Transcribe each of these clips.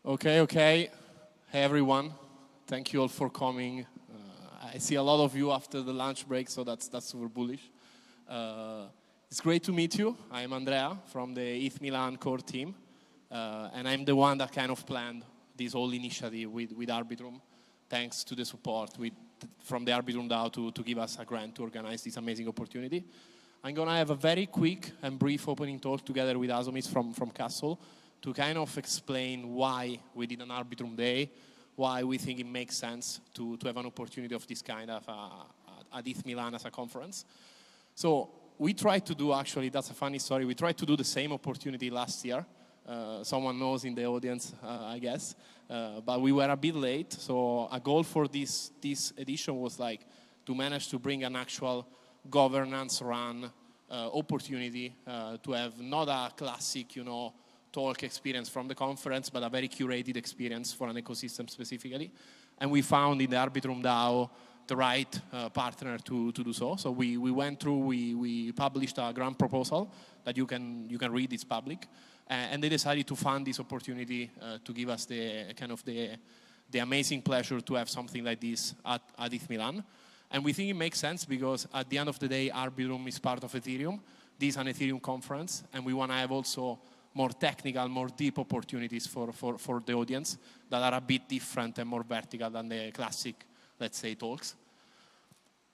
Okay. Hey everyone, thank you all for coming. I see a lot of you after the lunch break, so that's super bullish. It's great to meet you. I'm Andrea from the ETHMilan core team, and I'm the one that kind of planned this whole initiative with Arbitrum, thanks to the support from the Arbitrum DAO to give us a grant to organize this amazing opportunity. I'm going to have a very quick and brief opening talk together with Atomist from Castle to kind of explain why we did an Arbitrum Day, why we think it makes sense to have an opportunity of this kind of at ETHMilan as a conference. So we tried to do, actually, that's a funny story, we tried to do the same opportunity last year. Someone knows in the audience, I guess, but we were a bit late. So a goal for this edition was like to manage to bring an actual governance run opportunity to have not a classic, talk experience from the conference, but a very curated experience for an ecosystem specifically. And we found in the Arbitrum DAO the right partner to do so. So we went through, we published a grant proposal that you can read, it's public. And they decided to fund this opportunity to give us the amazing pleasure to have something like this at ETHMilan. And we think it makes sense because at the end of the day, Arbitrum is part of Ethereum. This is an Ethereum conference, and we want to have also more technical, more deep opportunities for the audience that are a bit different and more vertical than the classic, let's say, talks.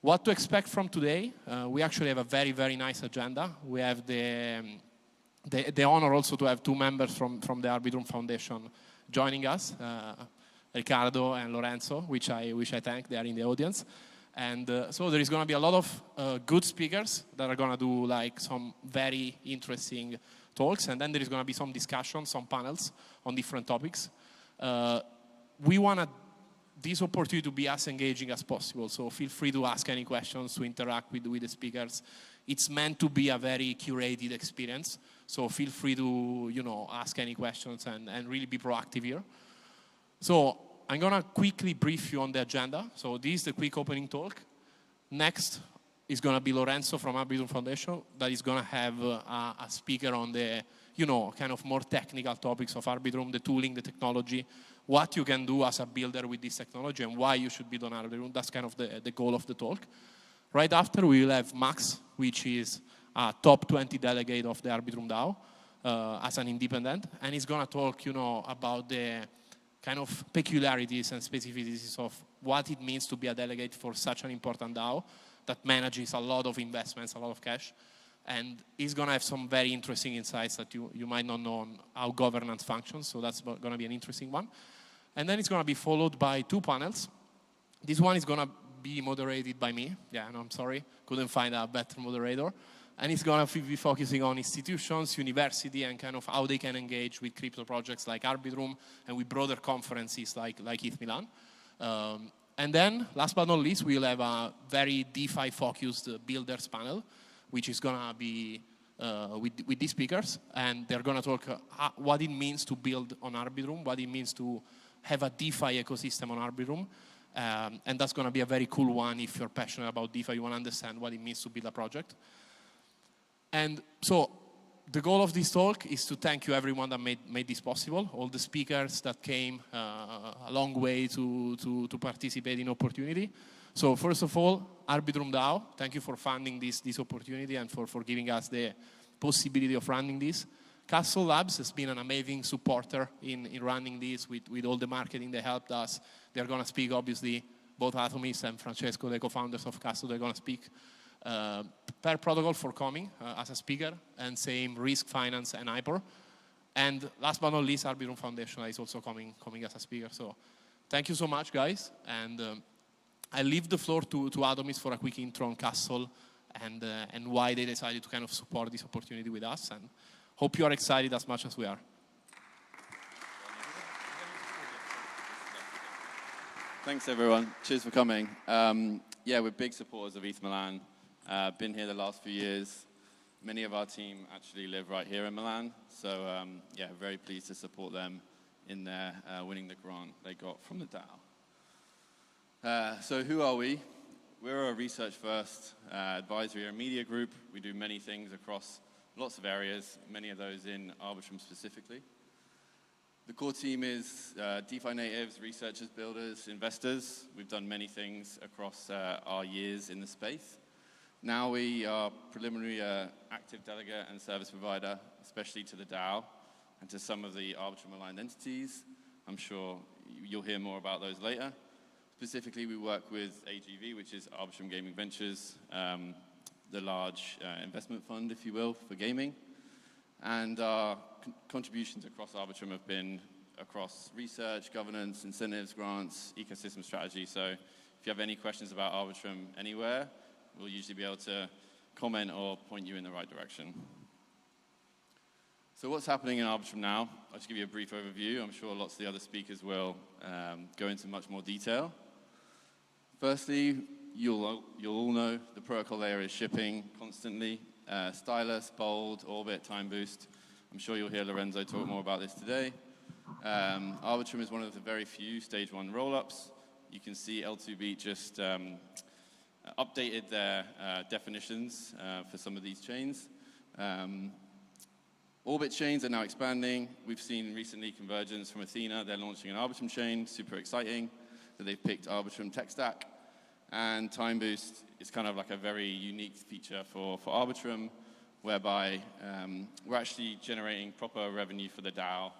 What to expect from today? We actually have a very, very nice agenda. We have the honor also to have two members from the Arbitrum Foundation joining us, Ricardo and Lorenzo, which I thank. They are in the audience. And so there is going to be a lot of good speakers that are going to do like some very interesting talks, and then there is going to be some discussions, some panels on different topics. We want this opportunity to be as engaging as possible, so feel free to ask any questions, to interact with the speakers. It's meant to be a very curated experience, so feel free to ask any questions and really be proactive here. So I'm going to quickly brief you on the agenda. So this is the quick opening talk. Next is going to be Lorenzo from Arbitrum Foundation that is going to have a speaker on the, kind of more technical topics of Arbitrum, the tooling, the technology, what you can do as a builder with this technology and why you should build on Arbitrum. That's kind of the goal of the talk. Right after, we will have Max, which is a top 20 delegate of the Arbitrum DAO as an independent. And he's going to talk, about the kind of peculiarities and specificities of what it means to be a delegate for such an important DAO that manages a lot of investments, a lot of cash. And he's going to have some very interesting insights that you might not know on how governance functions, so that's going to be an interesting one. And then it's going to be followed by two panels. This one is going to be moderated by me. Yeah, no, I'm sorry, couldn't find a better moderator. And it's going to be focusing on institutions, university, and kind of how they can engage with crypto projects like Arbitrum and with broader conferences like ETHMilan. And then, last but not least, we'll have a very DeFi-focused builders panel, which is going to be with these speakers. And they're going to talk what it means to build on Arbitrum, what it means to have a DeFi ecosystem on Arbitrum. And that's going to be a very cool one if you're passionate about DeFi, you want to understand what it means to build a project. And so the goal of this talk is to thank you everyone that made this possible, all the speakers that came a long way to participate in opportunity. So first of all, Arbitrum DAO, thank you for funding this opportunity and for giving us the possibility of running this. Castle Labs has been an amazing supporter in running this with all the marketing they helped us. They're going to speak, obviously, both Atomist and Francesco, the co-founders of Castle, they're going to speak. Per Protocol for coming as a speaker, and same Risk Finance and Hyper. And last but not least, Arbitrum Foundation is also coming as a speaker. So thank you so much, guys. And I leave the floor to Atomist for a quick intro on Castle and why they decided to kind of support this opportunity with us. And hope you are excited as much as we are. Thanks, everyone. Cheers for coming. Yeah, we're big supporters of ETHMilan. Been here the last few years. Many of our team actually live right here in Milan. So, yeah, very pleased to support them in their winning the grant they got from the DAO. So who are we? We're a research-first advisory and media group. We do many things across lots of areas, many of those in Arbitrum specifically. The core team is DeFi natives, researchers, builders, investors. We've done many things across our years in the space. Now we are preliminary active delegate and service provider, especially to the DAO and to some of the Arbitrum aligned entities. I'm sure you'll hear more about those later. Specifically, we work with AGV, which is Arbitrum Gaming Ventures, the large investment fund, if you will, for gaming. And our contributions across Arbitrum have been across research, governance, incentives, grants, ecosystem strategy. So if you have any questions about Arbitrum anywhere, we'll usually be able to comment or point you in the right direction. So what's happening in Arbitrum now? I'll just give you a brief overview. I'm sure lots of the other speakers will go into much more detail. Firstly, you'll all know the protocol layer is shipping constantly. Stylus, Bold, Orbit, Time Boost. I'm sure you'll hear Lorenzo talk more about this today. Arbitrum is one of the very few stage 1 rollups. You can see L2Beat just updated their definitions for some of these chains. Orbit chains are now expanding. We've seen recently convergence from Athena. They're launching an Arbitrum chain, super exciting, that they've picked Arbitrum tech stack. And Time Boost is kind of like a very unique feature for Arbitrum, whereby we're actually generating proper revenue for the DAO,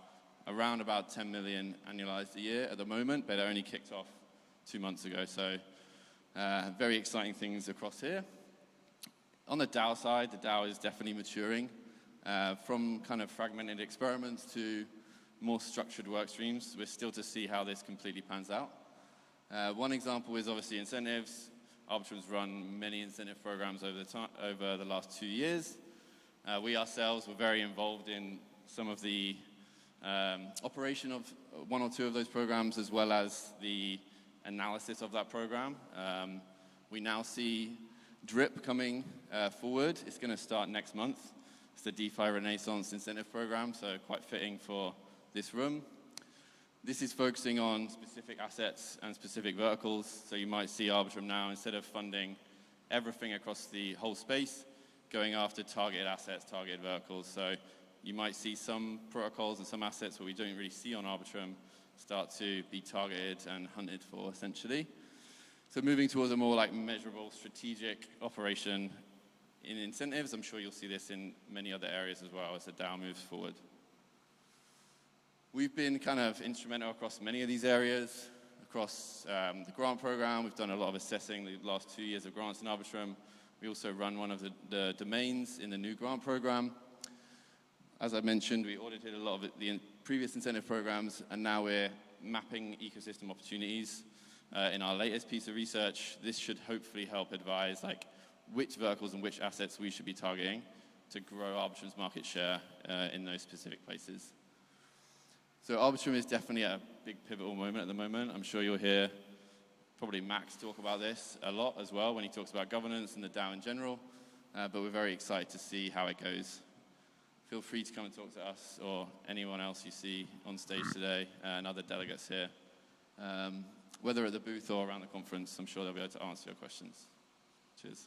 around about 10 million annualized a year at the moment, but it only kicked off 2 months ago. So very exciting things across here. On the DAO side, the DAO is definitely maturing from kind of fragmented experiments to more structured work streams. We're still to see how this completely pans out. One example is obviously incentives. Arbitrum's run many incentive programs over the last 2 years. We ourselves were very involved in some of the operation of 1 or 2 of those programs, as well as the analysis of that program. We now see DRIP coming forward. It's going to start next month. It's the DeFi Renaissance incentive program, so quite fitting for this room. This is focusing on specific assets and specific verticals. So you might see Arbitrum now, instead of funding everything across the whole space, going after targeted assets, targeted verticals. So you might see some protocols and some assets what we don't really see on Arbitrum start to be targeted and hunted for, essentially. So moving towards a more like measurable strategic operation in incentives. I'm sure you'll see this in many other areas as well as the DAO moves forward. We've been kind of instrumental across many of these areas. Across the grant program, we've done a lot of assessing the last 2 years of grants in Arbitrum. We also run one of the domains in the new grant program. As I mentioned, we audited a lot of the previous incentive programs, and now we're mapping ecosystem opportunities in our latest piece of research. This should hopefully help advise like which verticals and which assets we should be targeting to grow Arbitrum's market share in those specific places. So Arbitrum is definitely at a big pivotal moment at the moment. I'm sure you'll hear probably Max talk about this a lot as well when he talks about governance and the DAO in general, but we're very excited to see how it goes. Feel free to come and talk to us or anyone else you see on stage today and other delegates here. Whether at the booth or around the conference, I'm sure they'll be able to answer your questions. Cheers.